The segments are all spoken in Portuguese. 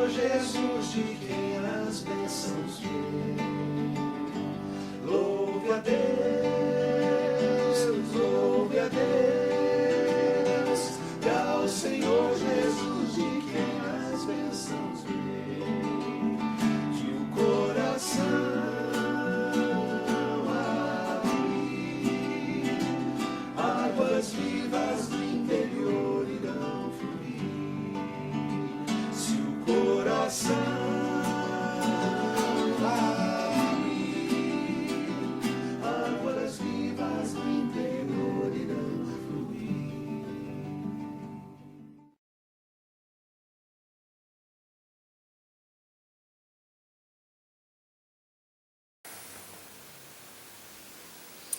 Senhor Jesus, de quem as bênçãos vêm. Louve a Deus, louve a Deus, e ao Senhor Jesus, de quem as bênçãos vêm. Que o coração abrir, águas vivas do interior irão fluir. Se o coração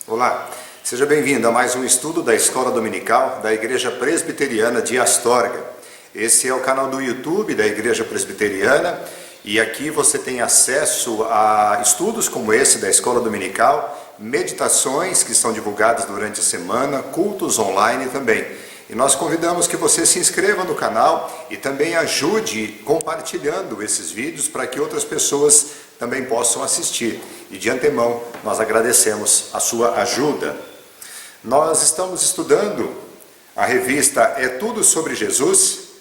Olá, seja bem-vindo a mais um estudo da Escola Dominical da Igreja Presbiteriana de Astorga. Esse é o canal do YouTube da Igreja Presbiteriana e aqui você tem acesso a estudos como esse da Escola Dominical, meditações que são divulgadas durante a semana, cultos online também. E nós convidamos que você se inscreva no canal e também ajude compartilhando esses vídeos para que outras pessoas também possam assistir. E de antemão, nós agradecemos a sua ajuda. Nós estamos estudando a revista É Tudo Sobre Jesus.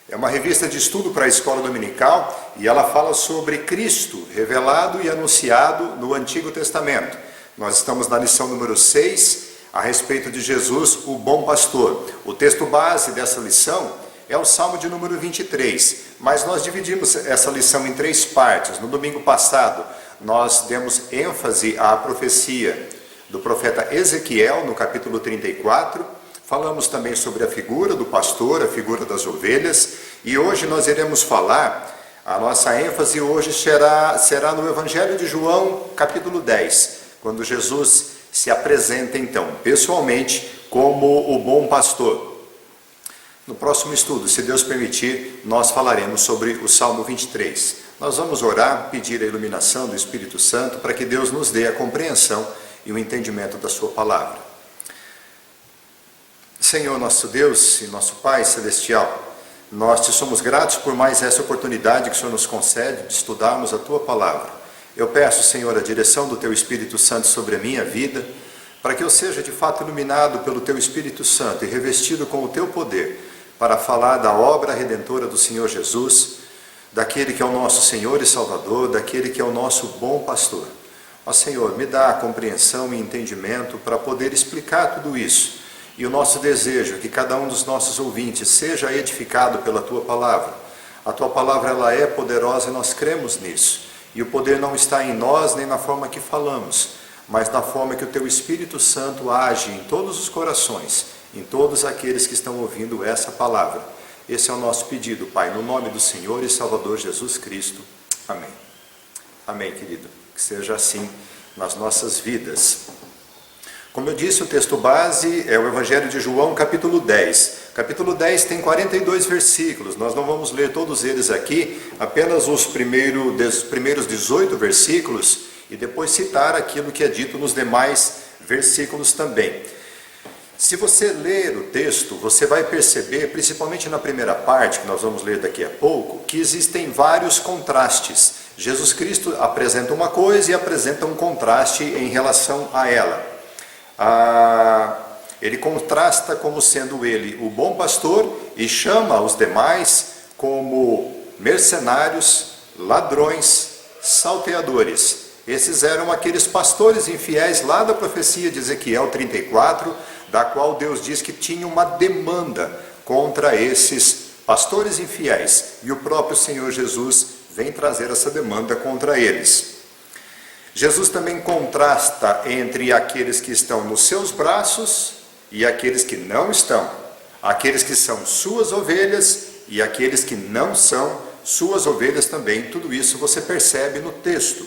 É uma revista de estudo para a escola dominical e ela fala sobre Cristo revelado e anunciado no Antigo Testamento. Nós estamos na lição número 6, a respeito de Jesus, o bom pastor. O texto base dessa lição é o Salmo de número 23, mas nós dividimos essa lição em 3 partes. No domingo passado, nós demos ênfase à profecia do profeta Ezequiel, no capítulo 34. Falamos também sobre a figura do pastor, a figura das ovelhas, e hoje nós iremos falar, a nossa ênfase hoje será no Evangelho de João, capítulo 10, quando Jesus se apresenta então, pessoalmente, como o bom pastor. No próximo estudo, se Deus permitir, nós falaremos sobre o Salmo 23. Nós vamos orar, pedir a iluminação do Espírito Santo para que Deus nos dê a compreensão e o entendimento da sua palavra. Senhor nosso Deus e nosso Pai Celestial, nós te somos gratos por mais essa oportunidade que o Senhor nos concede de estudarmos a tua palavra. Eu peço, Senhor, a direção do teu Espírito Santo sobre a minha vida, para que eu seja de fato iluminado pelo teu Espírito Santo e revestido com o teu poder, para falar da obra redentora do Senhor Jesus, daquele que é o nosso Senhor e Salvador, daquele que é o nosso bom pastor. Ó Senhor, me dá a compreensão e entendimento para poder explicar tudo isso. E o nosso desejo é que cada um dos nossos ouvintes seja edificado pela tua palavra. A tua palavra ela é poderosa e nós cremos nisso. E o poder não está em nós nem na forma que falamos, mas na forma que o teu Espírito Santo age em todos os corações, em todos aqueles que estão ouvindo essa palavra. Esse é o nosso pedido, Pai, no nome do Senhor e Salvador Jesus Cristo. Amém. Amém, querido. Que seja assim nas nossas vidas. Como eu disse, o texto base é o Evangelho de João, capítulo 10. Capítulo 10 tem 42 versículos. Nós não vamos ler todos eles aqui, apenas os primeiros 18 versículos, e depois citar aquilo que é dito nos demais versículos também. Se você ler o texto, você vai perceber, principalmente na primeira parte, que nós vamos ler daqui a pouco, que existem vários contrastes. Jesus Cristo apresenta uma coisa e apresenta um contraste em relação a ela. Ele contrasta como sendo ele o bom pastor e chama os demais como mercenários, ladrões, salteadores. Esses eram aqueles pastores infiéis lá da profecia de Ezequiel 34, da qual Deus diz que tinha uma demanda contra esses pastores infiéis. E o próprio Senhor Jesus vem trazer essa demanda contra eles. Jesus também contrasta entre aqueles que estão nos seus braços e aqueles que não estão. Aqueles que são suas ovelhas e aqueles que não são suas ovelhas também. Tudo isso você percebe no texto.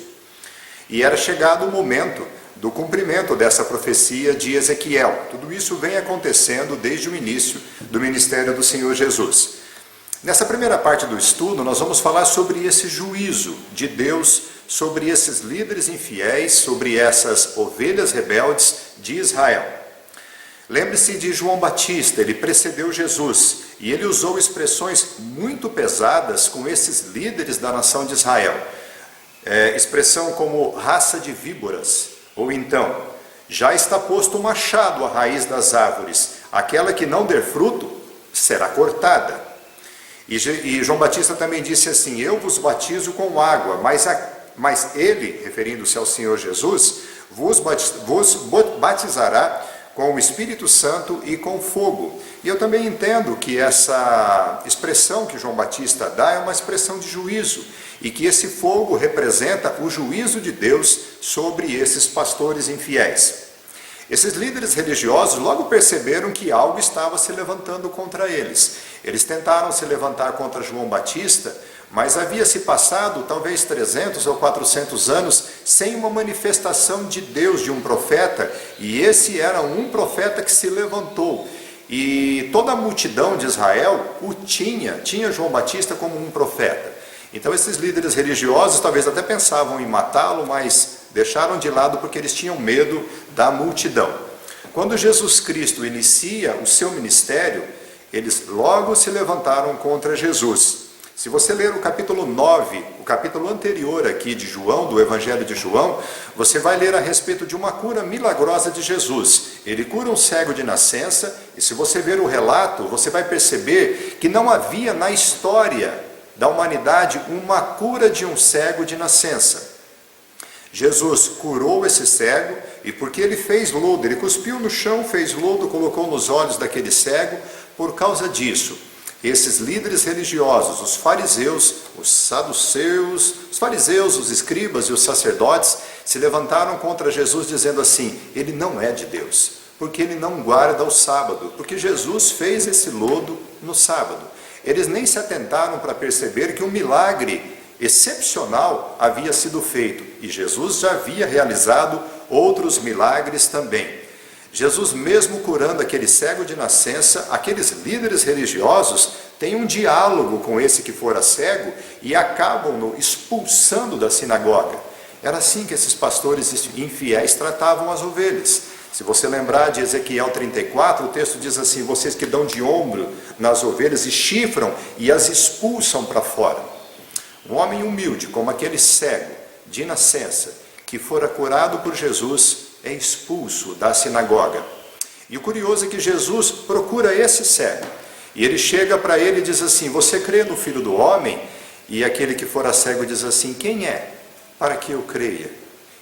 E era chegado o momento do cumprimento dessa profecia de Ezequiel. Tudo isso vem acontecendo desde o início do ministério do Senhor Jesus. Nessa primeira parte do estudo, nós vamos falar sobre esse juízo de Deus sobre esses líderes infiéis, sobre essas ovelhas rebeldes de Israel. Lembre-se de João Batista, ele precedeu Jesus e ele usou expressões muito pesadas com esses líderes da nação de Israel. Expressão como raça de víboras, ou então, já está posto o machado à raiz das árvores, aquela que não der fruto será cortada. E João Batista também disse assim: eu vos batizo com água, mas ele, referindo-se ao Senhor Jesus, vos batizará com o Espírito Santo e com fogo. E eu também entendo que essa expressão que João Batista dá é uma expressão de juízo, e que esse fogo representa o juízo de Deus sobre esses pastores infiéis. Esses líderes religiosos logo perceberam que algo estava se levantando contra eles. Eles tentaram se levantar contra João Batista, mas havia se passado talvez 300 ou 400 anos sem uma manifestação de Deus, de um profeta, e esse era um profeta que se levantou. E toda a multidão de Israel tinha João Batista como um profeta. Então esses líderes religiosos talvez até pensavam em matá-lo, mas deixaram de lado porque eles tinham medo da multidão. Quando Jesus Cristo inicia o seu ministério, eles logo se levantaram contra Jesus. Se você ler o capítulo 9, o capítulo anterior aqui de João, do Evangelho de João, você vai ler a respeito de uma cura milagrosa de Jesus. Ele cura um cego de nascença, e se você ver o relato, você vai perceber que não havia na história da humanidade uma cura de um cego de nascença. Jesus curou esse cego, e porque ele fez lodo, ele cuspiu no chão, fez lodo, colocou nos olhos daquele cego. Por causa disso, esses líderes religiosos, os fariseus, os saduceus, os fariseus, os escribas e os sacerdotes, se levantaram contra Jesus dizendo assim: ele não é de Deus, porque ele não guarda o sábado, porque Jesus fez esse lodo no sábado. Eles nem se atentaram para perceber que um milagre excepcional havia sido feito, e Jesus já havia realizado outros milagres também. Jesus, mesmo curando aquele cego de nascença, aqueles líderes religiosos têm um diálogo com esse que fora cego e acabam-no expulsando da sinagoga. Era assim que esses pastores infiéis tratavam as ovelhas. Se você lembrar de Ezequiel 34, o texto diz assim: vocês que dão de ombro nas ovelhas e chifram e as expulsam para fora. Um homem humilde, como aquele cego de nascença, que fora curado por Jesus, é expulso da sinagoga. E o curioso é que Jesus procura esse cego, e ele chega para ele e diz assim: você crê no Filho do Homem? E aquele que fora cego diz assim: quem é, para que eu creia?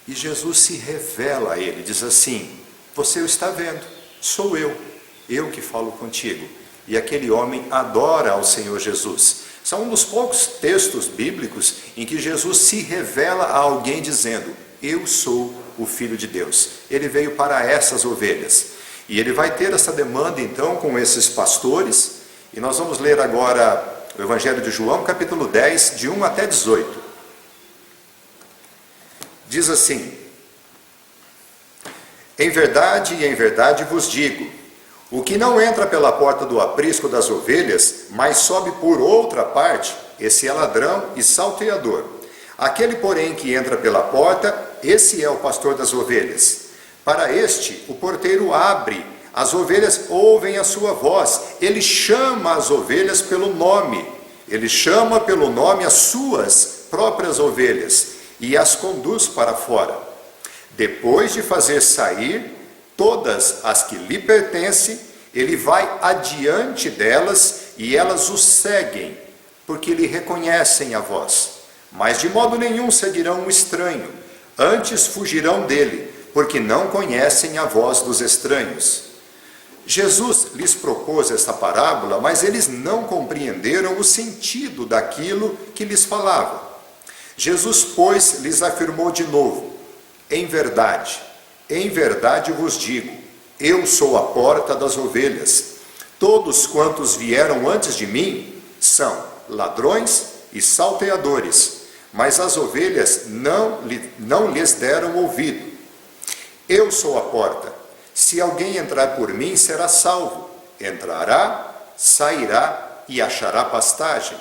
E Jesus se revela a ele, diz assim: você o está vendo, sou eu que falo contigo. E aquele homem adora ao Senhor Jesus. São um dos poucos textos bíblicos em que Jesus se revela a alguém dizendo: eu sou o Filho de Deus. Ele veio para essas ovelhas. E ele vai ter essa demanda então com esses pastores. E nós vamos ler agora o Evangelho de João, capítulo 10, de 1 até 18. Diz assim: em verdade vos digo, o que não entra pela porta do aprisco das ovelhas, mas sobe por outra parte, esse é ladrão e salteador. Aquele, porém, que entra pela porta, esse é o pastor das ovelhas. Para este, o porteiro abre, as ovelhas ouvem a sua voz, ele chama as ovelhas pelo nome, ele chama pelo nome as suas próprias ovelhas e as conduz para fora. Depois de fazer sair todas as que lhe pertencem, ele vai adiante delas e elas o seguem, porque lhe reconhecem a voz. Mas de modo nenhum seguirão um estranho, antes fugirão dele, porque não conhecem a voz dos estranhos. Jesus lhes propôs esta parábola, mas eles não compreenderam o sentido daquilo que lhes falava. Jesus, pois, lhes afirmou de novo: em verdade vos digo, eu sou a porta das ovelhas. Todos quantos vieram antes de mim são ladrões e salteadores, mas as ovelhas não lhes deram ouvido. Eu sou a porta. Se alguém entrar por mim, será salvo. Entrará, sairá e achará pastagem.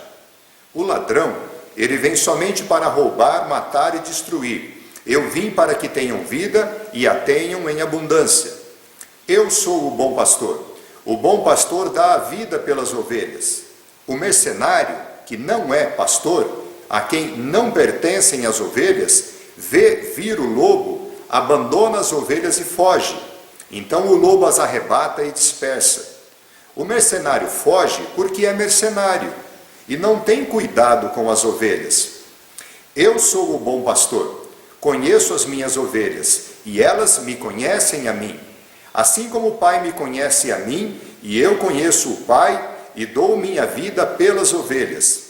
O ladrão, ele vem somente para roubar, matar e destruir. Eu vim para que tenham vida e a tenham em abundância. Eu sou o bom pastor. O bom pastor dá a vida pelas ovelhas. O mercenário, que não é pastor, a quem não pertencem as ovelhas, vê vir o lobo, abandona as ovelhas e foge. Então o lobo as arrebata e dispersa. O mercenário foge porque é mercenário e não tem cuidado com as ovelhas. Eu sou o bom pastor, conheço as minhas ovelhas e elas me conhecem a mim. Assim como o Pai me conhece a mim e eu conheço o Pai e dou minha vida pelas ovelhas.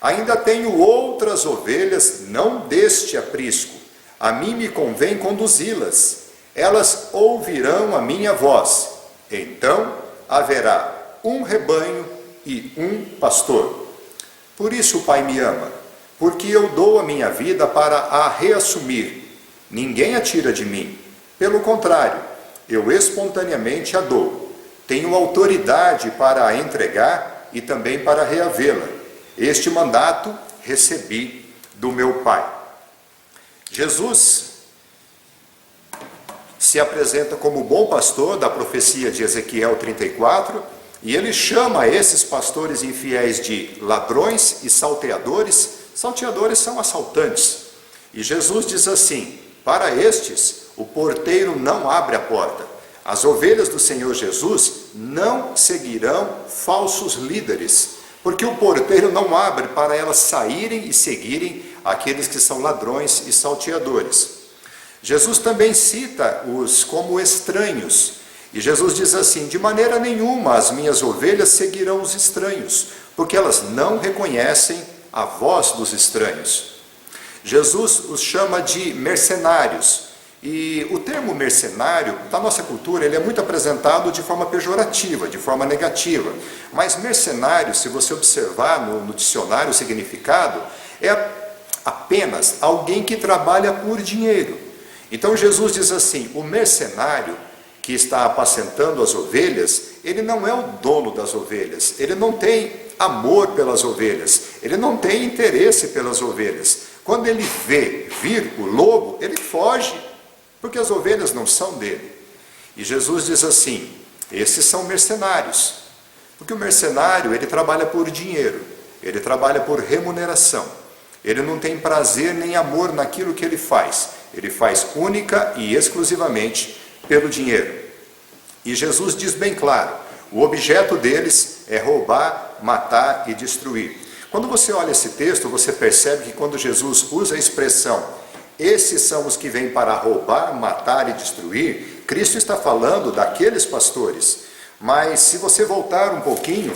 Ainda tenho outras ovelhas, não deste aprisco. A mim me convém conduzi-las. Elas ouvirão a minha voz. Então haverá um rebanho e um pastor. Por isso o Pai me ama, porque eu dou a minha vida para a reassumir. Ninguém a tira de mim. Pelo contrário, eu espontaneamente a dou. Tenho autoridade para a entregar e também para reavê-la. Este mandato recebi do meu Pai. Jesus se apresenta como bom pastor da profecia de Ezequiel 34, e ele chama esses pastores infiéis de ladrões e salteadores. Salteadores são assaltantes. E Jesus diz assim: para estes, o porteiro não abre a porta. As ovelhas do Senhor Jesus não seguirão falsos líderes, porque o porteiro não abre para elas saírem e seguirem aqueles que são ladrões e salteadores. Jesus também cita-os como estranhos. E Jesus diz assim: de maneira nenhuma as minhas ovelhas seguirão os estranhos, porque elas não reconhecem a voz dos estranhos. Jesus os chama de mercenários. E o termo mercenário, na nossa cultura, ele é muito apresentado de forma pejorativa, de forma negativa. Mas mercenário, se você observar no dicionário o significado, é apenas alguém que trabalha por dinheiro. Então Jesus diz assim: o mercenário que está apacentando as ovelhas, ele não é o dono das ovelhas, ele não tem amor pelas ovelhas, ele não tem interesse pelas ovelhas. Quando ele vê vir o lobo, ele foge, porque as ovelhas não são dele. E Jesus diz assim: esses são mercenários, porque o mercenário, ele trabalha por dinheiro, ele trabalha por remuneração, ele não tem prazer nem amor naquilo que ele faz única e exclusivamente pelo dinheiro. E Jesus diz bem claro: o objeto deles é roubar, matar e destruir. Quando você olha esse texto, você percebe que quando Jesus usa a expressão esses são os que vêm para roubar, matar e destruir, Cristo está falando daqueles pastores. Mas se você voltar um pouquinho,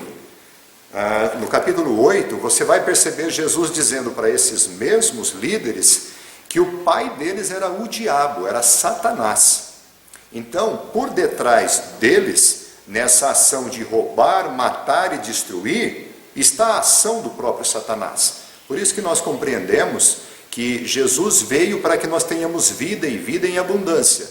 no capítulo 8, você vai perceber Jesus dizendo para esses mesmos líderes que o pai deles era o diabo, era Satanás. Então, por detrás deles, nessa ação de roubar, matar e destruir, está a ação do próprio Satanás. Por isso que nós compreendemos que Jesus veio para que nós tenhamos vida e vida em abundância.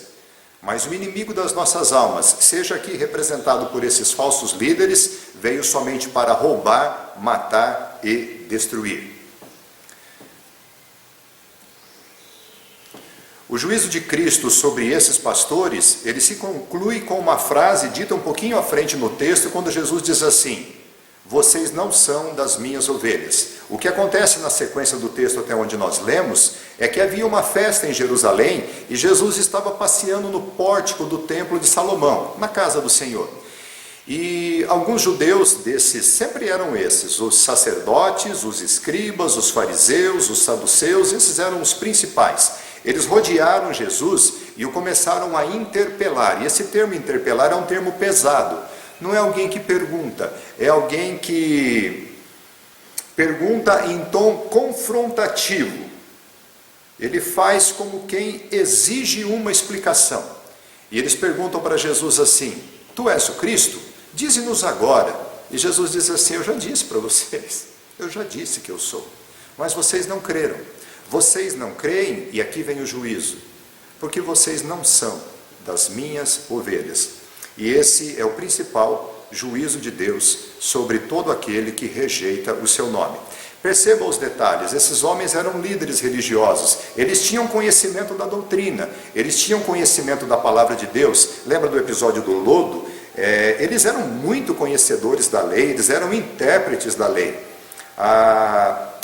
Mas o inimigo das nossas almas, seja aqui representado por esses falsos líderes, veio somente para roubar, matar e destruir. O juízo de Cristo sobre esses pastores, ele se conclui com uma frase dita um pouquinho à frente no texto, quando Jesus diz assim: vocês não são das minhas ovelhas. O que acontece na sequência do texto até onde nós lemos, é que havia uma festa em Jerusalém, e Jesus estava passeando no pórtico do templo de Salomão, na casa do Senhor. E alguns judeus desses, sempre eram esses, os sacerdotes, os escribas, os fariseus, os saduceus, esses eram os principais. Eles rodearam Jesus e o começaram a interpelar, e esse termo interpelar é um termo pesado. Não é alguém que pergunta, é alguém que pergunta em tom confrontativo. Ele faz como quem exige uma explicação. E eles perguntam para Jesus assim: tu és o Cristo? Dize-nos agora. E Jesus diz assim: eu já disse para vocês, eu já disse que eu sou, mas vocês não creram. Vocês não creem, e aqui vem o juízo, porque vocês não são das minhas ovelhas. E esse é o principal juízo de Deus sobre todo aquele que rejeita o seu nome. Perceba os detalhes, esses homens eram líderes religiosos, eles tinham conhecimento da doutrina, eles tinham conhecimento da palavra de Deus. Lembra do episódio do lodo? Eles eram muito conhecedores da lei, eles eram intérpretes da lei.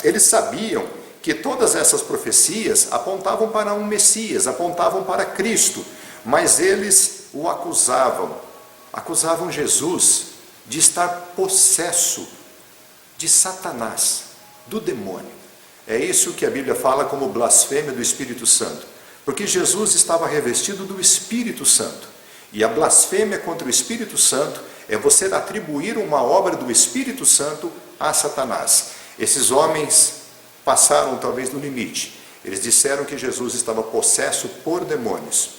Eles sabiam que todas essas profecias apontavam para um Messias, apontavam para Cristo, mas eles o acusavam Jesus de estar possesso de Satanás, do demônio. É isso que a Bíblia fala como blasfêmia do Espírito Santo, porque Jesus estava revestido do Espírito Santo, e a blasfêmia contra o Espírito Santo é você atribuir uma obra do Espírito Santo a Satanás. Esses homens passaram talvez no limite, eles disseram que Jesus estava possesso por demônios,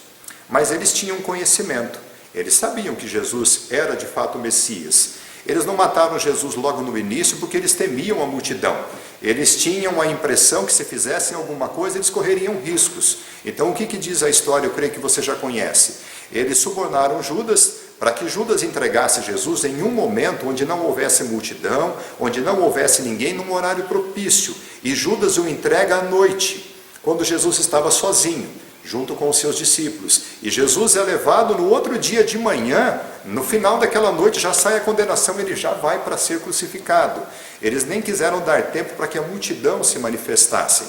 mas eles tinham conhecimento, eles sabiam que Jesus era de fato o Messias. Eles não mataram Jesus logo no início porque eles temiam a multidão. Eles tinham a impressão que se fizessem alguma coisa, eles correriam riscos. Então o que diz a história? Eu creio que você já conhece. Eles subornaram Judas para que Judas entregasse Jesus em um momento onde não houvesse multidão, onde não houvesse ninguém, num horário propício. E Judas o entrega à noite, quando Jesus estava sozinho, junto com os seus discípulos. E Jesus é levado no outro dia de manhã, no final daquela noite já sai a condenação, ele já vai para ser crucificado. Eles nem quiseram dar tempo para que a multidão se manifestasse.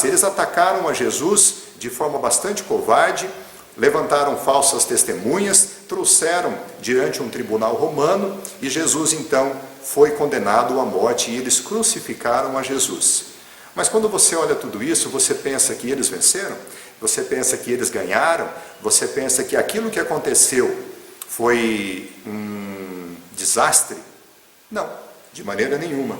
Eles atacaram a Jesus de forma bastante covarde, levantaram falsas testemunhas, trouxeram diante um tribunal romano, e Jesus então foi condenado à morte, e eles crucificaram a Jesus. Mas quando você olha tudo isso, você pensa que eles venceram? Você pensa que eles ganharam? Você pensa que aquilo que aconteceu foi um desastre? Não, de maneira nenhuma.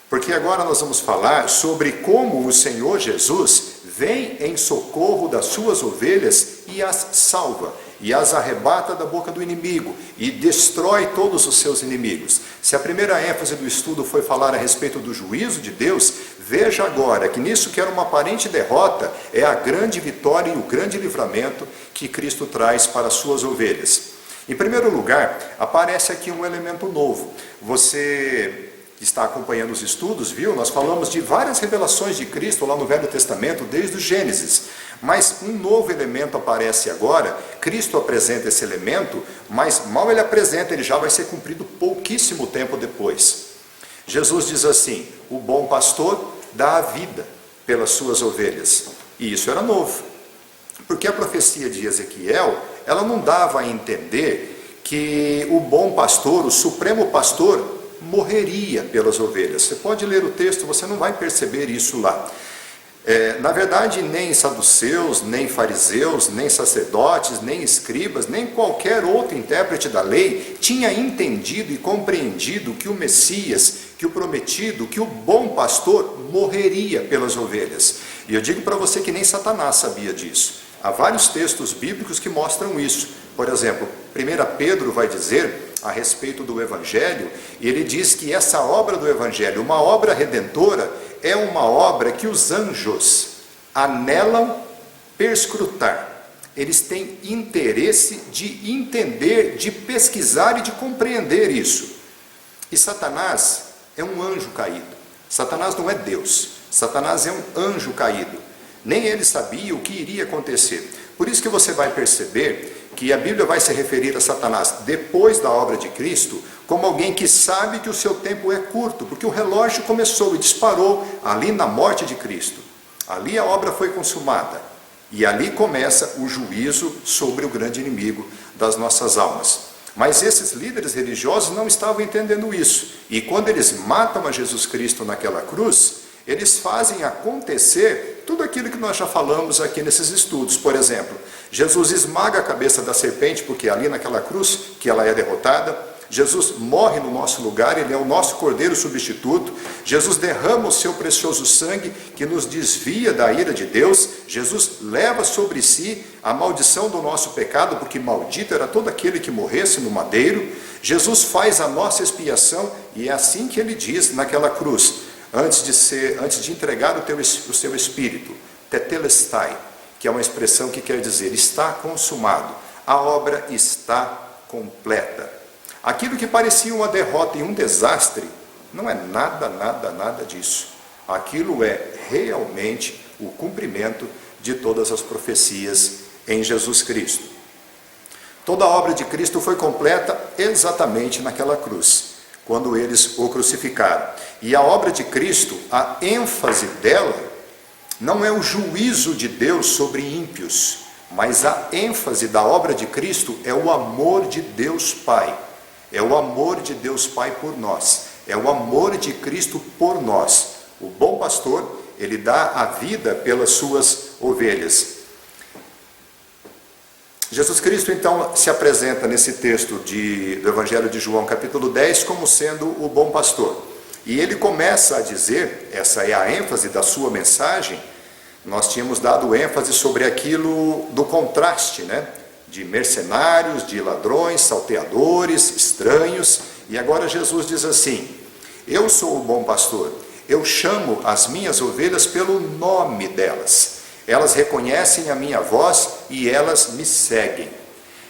Porque agora nós vamos falar sobre como o Senhor Jesus vem em socorro das suas ovelhas e as salva, e as arrebata da boca do inimigo, e destrói todos os seus inimigos. Se a primeira ênfase do estudo foi falar a respeito do juízo de Deus, veja agora que nisso que era uma aparente derrota, é a grande vitória e o grande livramento que Cristo traz para as suas ovelhas. Em primeiro lugar, aparece aqui um elemento novo. Você está acompanhando os estudos, viu? Nós falamos de várias revelações de Cristo lá no Velho Testamento, desde o Gênesis. Mas um novo elemento aparece agora. Cristo apresenta esse elemento, mas mal ele apresenta, ele já vai ser cumprido pouquíssimo tempo depois. Jesus diz assim: o bom pastor dá a vida pelas suas ovelhas. E isso era novo, porque a profecia de Ezequiel, ela não dava a entender que o bom pastor, o supremo pastor, morreria pelas ovelhas. Você pode ler o texto, você não vai perceber isso lá. Na verdade, nem saduceus, nem fariseus, nem sacerdotes, nem escribas, nem qualquer outro intérprete da lei tinha entendido e compreendido que o Messias, que o prometido, que o bom pastor morreria pelas ovelhas. E eu digo para você que nem Satanás sabia disso. Há vários textos bíblicos que mostram isso. Por exemplo, 1 Pedro vai dizer a respeito do Evangelho, e ele diz que essa obra do Evangelho, uma obra redentora, é uma obra que os anjos anelam perscrutar. Eles têm interesse de entender, de pesquisar e de compreender isso. E Satanás é um anjo caído. Satanás não é Deus. Satanás é um anjo caído. Nem ele sabia o que iria acontecer. Por isso que você vai perceber que a Bíblia vai se referir a Satanás depois da obra de Cristo como alguém que sabe que o seu tempo é curto, porque o relógio começou e disparou ali na morte de Cristo. Ali a obra foi consumada, e ali começa o juízo sobre o grande inimigo das nossas almas. Mas esses líderes religiosos não estavam entendendo isso, e quando eles matam a Jesus Cristo naquela cruz, eles fazem acontecer tudo aquilo que nós já falamos aqui nesses estudos. Por exemplo, Jesus esmaga a cabeça da serpente, porque ali naquela cruz que ela é derrotada. Jesus morre no nosso lugar, ele é o nosso cordeiro substituto. Jesus derrama o seu precioso sangue que nos desvia da ira de Deus. Jesus leva sobre si a maldição do nosso pecado, porque maldito era todo aquele que morresse no madeiro. Jesus faz a nossa expiação, e é assim que ele diz naquela cruz: antes de entregar o seu espírito, tetelestai, que é uma expressão que quer dizer está consumado, a obra está completa. Aquilo que parecia uma derrota e um desastre, Não é nada disso. Aquilo é realmente o cumprimento de todas as profecias em Jesus Cristo. Toda a obra de Cristo foi completa exatamente naquela cruz, quando eles o crucificaram. E a obra de Cristo, a ênfase dela, não é o juízo de Deus sobre ímpios, mas a ênfase da obra de Cristo é o amor de Deus Pai. É o amor de Deus Pai por nós. É o amor de Cristo por nós. O bom pastor, ele dá a vida pelas suas ovelhas. Jesus Cristo, então, se apresenta nesse texto do Evangelho de João, capítulo 10, como sendo o bom pastor. E ele começa a dizer, essa é a ênfase da sua mensagem. Nós tínhamos dado ênfase sobre aquilo do contraste, né? De mercenários, de ladrões, salteadores, estranhos. E agora Jesus diz assim: eu sou o bom pastor, eu chamo as minhas ovelhas pelo nome delas. Elas reconhecem a minha voz e elas me seguem.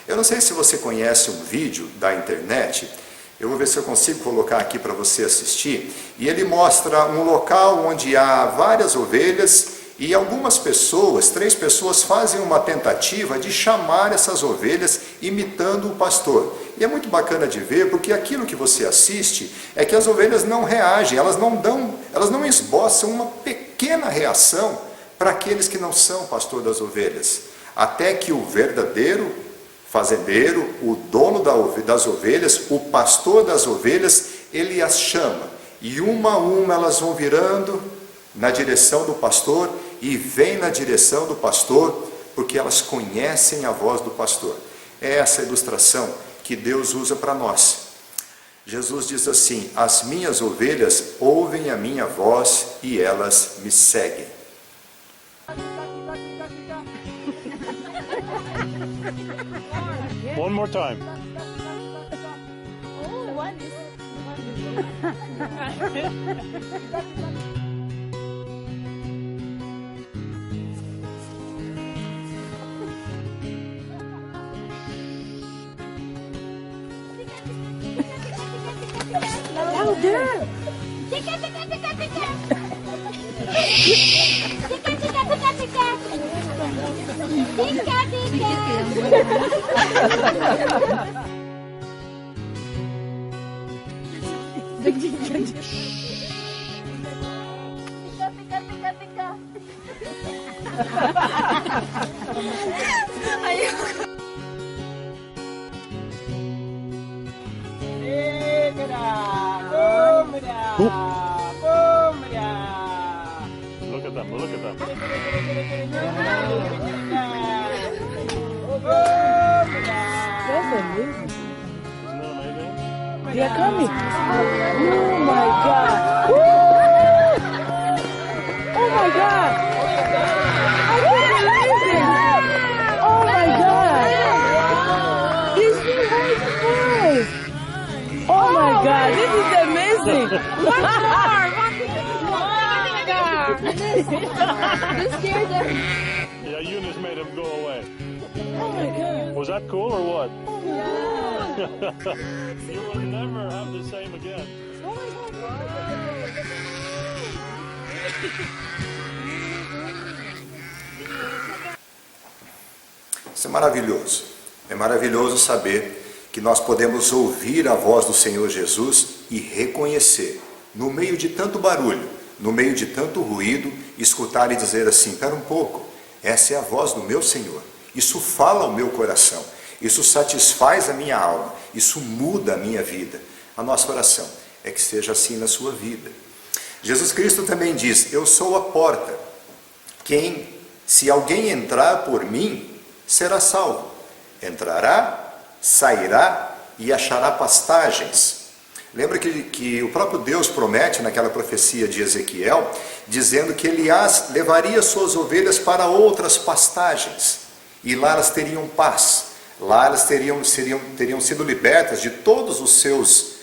Eu não sei se você conhece um vídeo da internet, eu vou ver se eu consigo colocar aqui para você assistir, e ele mostra um local onde há várias ovelhas e algumas pessoas, 3 pessoas, fazem uma tentativa de chamar essas ovelhas imitando o pastor. E é muito bacana de ver, porque aquilo que você assiste é que as ovelhas não reagem, elas não esboçam uma pequena reação para aqueles que não são pastor das ovelhas, até que o verdadeiro fazendeiro, o dono das ovelhas, o pastor das ovelhas, ele as chama, e uma a uma elas vão virando na direção do pastor, e vêm na direção do pastor, porque elas conhecem a voz do pastor. É essa a ilustração que Deus usa para nós. Jesus diz assim: as minhas ovelhas ouvem a minha voz e elas me seguem. One more time. Oh, one is. Louder! Tika, tika, tika, tika. Tika, tika, tika, tika. Tika, tika. Tika, tika, tika. Look at them, look at them. That's amazing. Isn't that amazing? They are coming. Oh my God. Woo! Oh my God. I think amazing. Oh my God. This is nice. Oh my God. This is amazing. One more. This scares them. Yeah, Eunice made him go away. Oh my God. Was that cool or what? Yeah. You will never have the same again. Isso é maravilhoso. É maravilhoso saber que nós podemos ouvir a voz do Senhor Jesus e reconhecer, no meio de tanto barulho, no meio de tanto ruído, escutar e dizer assim: espera um pouco, essa é a voz do meu Senhor. Isso fala ao meu coração, isso satisfaz a minha alma, isso muda a minha vida. A nossa oração é que seja assim na sua vida. Jesus Cristo também diz: eu sou a porta. Se alguém entrar por mim, será salvo. Entrará, sairá e achará pastagens. Lembra que o próprio Deus promete naquela profecia de Ezequiel, dizendo que ele levaria suas ovelhas para outras pastagens, e lá elas teriam paz, lá elas teriam sido libertas de todos os seus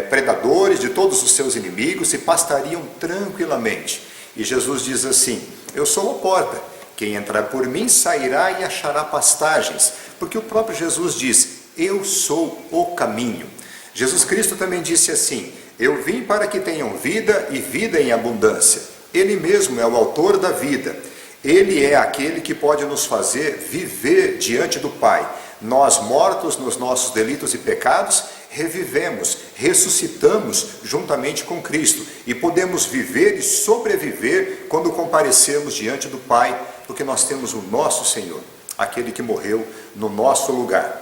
predadores, de todos os seus inimigos, e pastariam tranquilamente. E Jesus diz assim: eu sou a porta, quem entrar por mim sairá e achará pastagens, porque o próprio Jesus diz: eu sou o caminho. Jesus Cristo também disse assim: eu vim para que tenham vida e vida em abundância. Ele mesmo é o autor da vida. Ele é aquele que pode nos fazer viver diante do Pai. Nós, mortos nos nossos delitos e pecados, revivemos, ressuscitamos juntamente com Cristo e podemos viver e sobreviver quando comparecermos diante do Pai, porque nós temos o nosso Senhor, aquele que morreu no nosso lugar.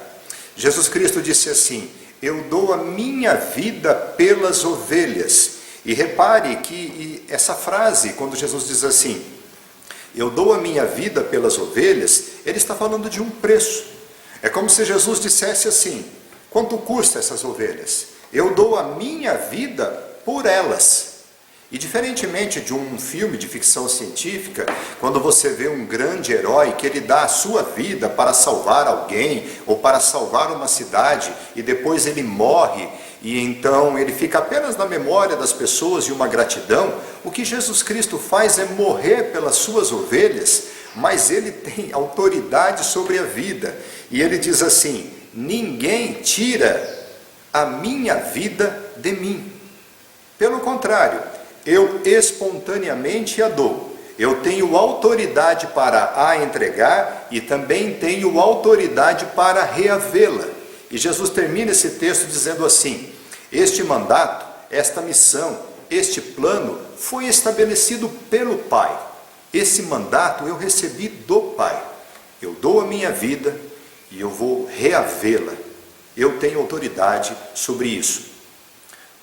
Jesus Cristo disse assim: eu dou a minha vida pelas ovelhas. E repare que essa frase, quando Jesus diz assim, eu dou a minha vida pelas ovelhas, ele está falando de um preço. É como se Jesus dissesse assim: quanto custa essas ovelhas? Eu dou a minha vida por elas. E diferentemente de um filme de ficção científica, quando você vê um grande herói que ele dá a sua vida para salvar alguém ou para salvar uma cidade e depois ele morre e então ele fica apenas na memória das pessoas e uma gratidão, o que Jesus Cristo faz é morrer pelas suas ovelhas, mas ele tem autoridade sobre a vida. E ele diz assim: ninguém tira a minha vida de mim. Pelo contrário, eu espontaneamente a dou. Eu tenho autoridade para a entregar e também tenho autoridade para reavê-la. E Jesus termina esse texto dizendo assim: este mandato, esta missão, este plano foi estabelecido pelo Pai. Esse mandato eu recebi do Pai. Eu dou a minha vida e eu vou reavê-la. Eu tenho autoridade sobre isso.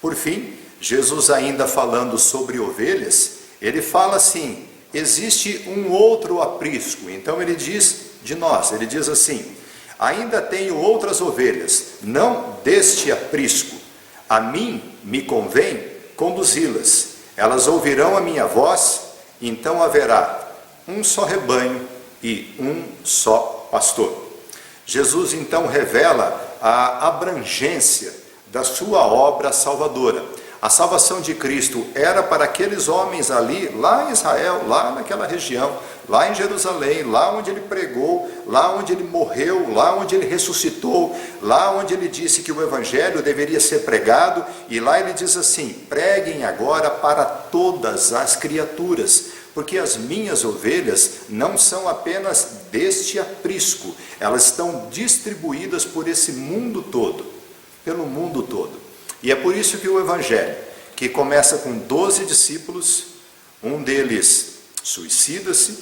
Por fim, Jesus ainda falando sobre ovelhas, ele fala assim: existe um outro aprisco. Então ele diz de nós, ele diz assim: ainda tenho outras ovelhas, não deste aprisco. A mim me convém conduzi-las. Elas ouvirão a minha voz, então haverá um só rebanho e um só pastor. Jesus então revela a abrangência da sua obra salvadora. A salvação de Cristo era para aqueles homens ali, lá em Israel, lá naquela região, lá em Jerusalém, lá onde ele pregou, lá onde ele morreu, lá onde ele ressuscitou, lá onde ele disse que o evangelho deveria ser pregado, e lá ele diz assim: preguem agora para todas as criaturas, porque as minhas ovelhas não são apenas deste aprisco, elas estão distribuídas por esse mundo todo, pelo mundo todo. E é por isso que o evangelho, que começa com 12 discípulos, um deles suicida-se,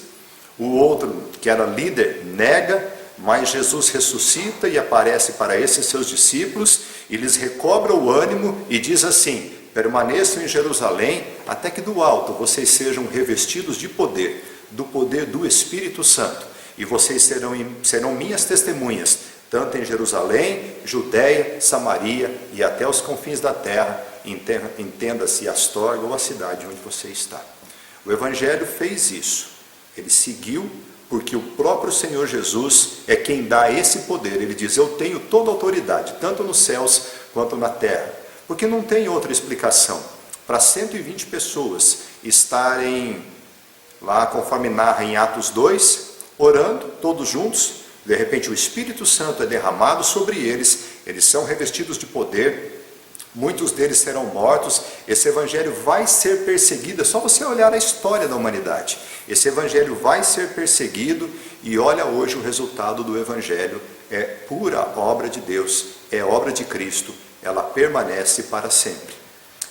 o outro, que era líder, nega, mas Jesus ressuscita e aparece para esses seus discípulos e lhes recobra o ânimo e diz assim: permaneçam em Jerusalém até que do alto vocês sejam revestidos de poder, do poder do Espírito Santo, e vocês serão minhas testemunhas, tanto em Jerusalém, Judeia, Samaria e até os confins da terra, entenda-se Astorga ou a cidade onde você está. O Evangelho fez isso. Ele seguiu porque o próprio Senhor Jesus é quem dá esse poder. Ele diz: eu tenho toda a autoridade, tanto nos céus quanto na terra. Porque não tem outra explicação. Para 120 pessoas estarem lá, conforme narra em Atos 2, orando, todos juntos, de repente o Espírito Santo é derramado sobre eles, eles são revestidos de poder, muitos deles serão mortos, esse evangelho vai ser perseguido. É só você olhar a história da humanidade, esse evangelho vai ser perseguido, e olha hoje o resultado do evangelho, é pura obra de Deus, é obra de Cristo, ela permanece para sempre.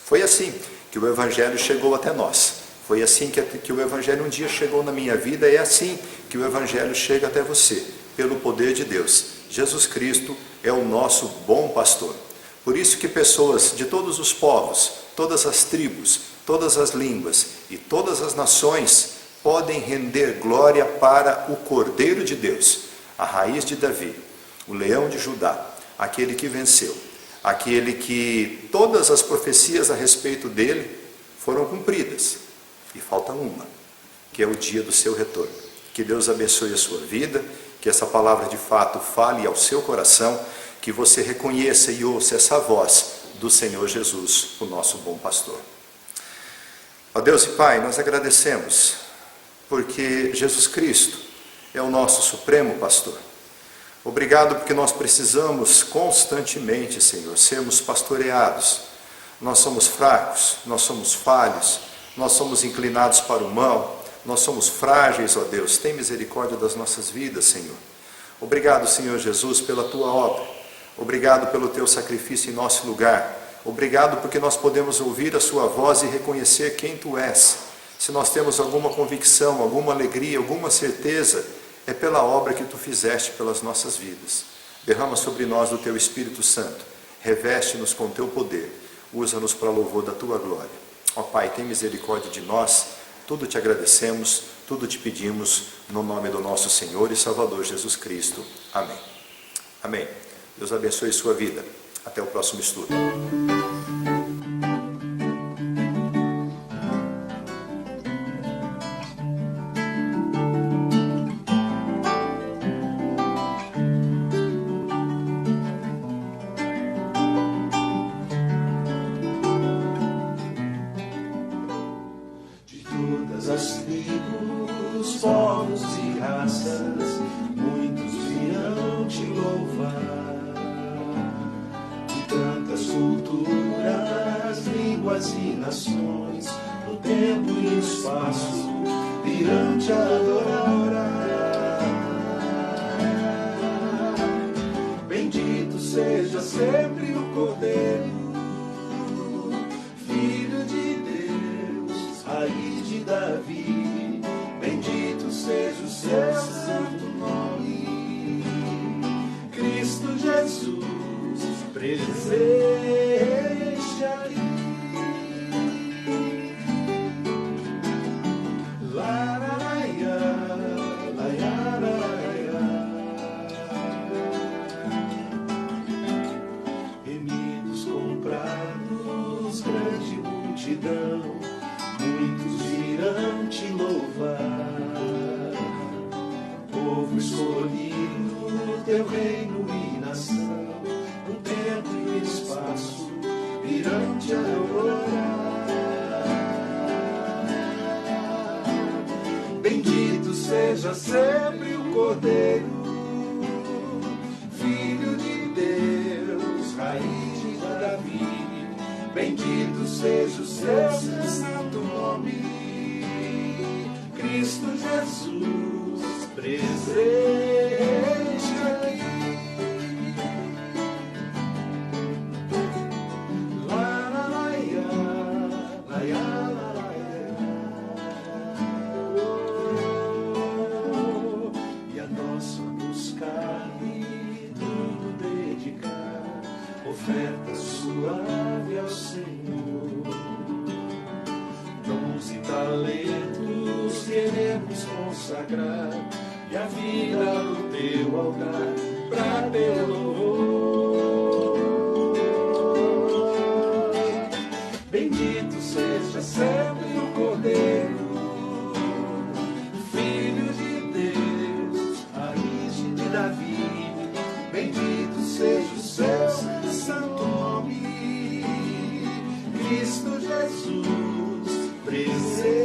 Foi assim que o evangelho chegou até nós, foi assim que o evangelho um dia chegou na minha vida, é assim que o evangelho chega até você, pelo poder de Deus. Jesus Cristo é o nosso bom pastor. Por isso que pessoas de todos os povos, todas as tribos, todas as línguas e todas as nações podem render glória para o Cordeiro de Deus, a raiz de Davi, o leão de Judá, aquele que venceu, aquele que todas as profecias a respeito dele foram cumpridas, e falta uma, que é o dia do seu retorno. Que Deus abençoe a sua vida, que essa palavra de fato fale ao seu coração, que você reconheça e ouça essa voz do Senhor Jesus, o nosso bom pastor. Ó Deus e Pai, nós agradecemos, porque Jesus Cristo é o nosso supremo pastor. Obrigado porque nós precisamos constantemente, Senhor, sermos pastoreados. Nós somos fracos, nós somos falhos, nós somos inclinados para o mal, nós somos frágeis, ó Deus. Tem misericórdia das nossas vidas, Senhor. Obrigado, Senhor Jesus, pela Tua obra. Obrigado pelo Teu sacrifício em nosso lugar. Obrigado porque nós podemos ouvir a Sua voz e reconhecer quem Tu és. Se nós temos alguma convicção, alguma alegria, alguma certeza, é pela obra que Tu fizeste pelas nossas vidas. Derrama sobre nós o Teu Espírito Santo. Reveste-nos com Teu poder. Usa-nos para louvor da Tua glória. Ó Pai, tem misericórdia de nós. Tudo te agradecemos, tudo te pedimos, no nome do nosso Senhor e Salvador Jesus Cristo. Amém. Amém. Deus abençoe sua vida. Até o próximo estudo. As tribos, povos e raças, muitos virão te louvar. De tantas culturas, línguas e nações, no tempo e no espaço, virão te adorar. Bendito seja sempre o Cordeiro, Filho de Deus, raiz de Davi, bendito seja o seu santo nome. Cristo Jesus, presente aqui. La, la, la, ya, la, ya, la, ya. Remidos comprados, grande multidão, muitos virão te louvar. Povo escolhido, teu reino e nação, no tempo e espaço, virão te adorar. Bendito seja sempre o Cordeiro, Filho de Deus, raiz de Davi, bendito seja o seu santo nome. Cristo Jesus, presente aqui. La, la, la, ya, la, ya, la, la, ya. E a nós buscar e tudo dedicar, oferta suave ao Senhor. Dons e talentos queremos consagrar, e a vida no teu altar, pra teu louvor. Bendito seja sempre o Cordeiro, Filho de Deus, raiz de Davi, bendito seja o seu santo nome. Cristo Jesus, presente.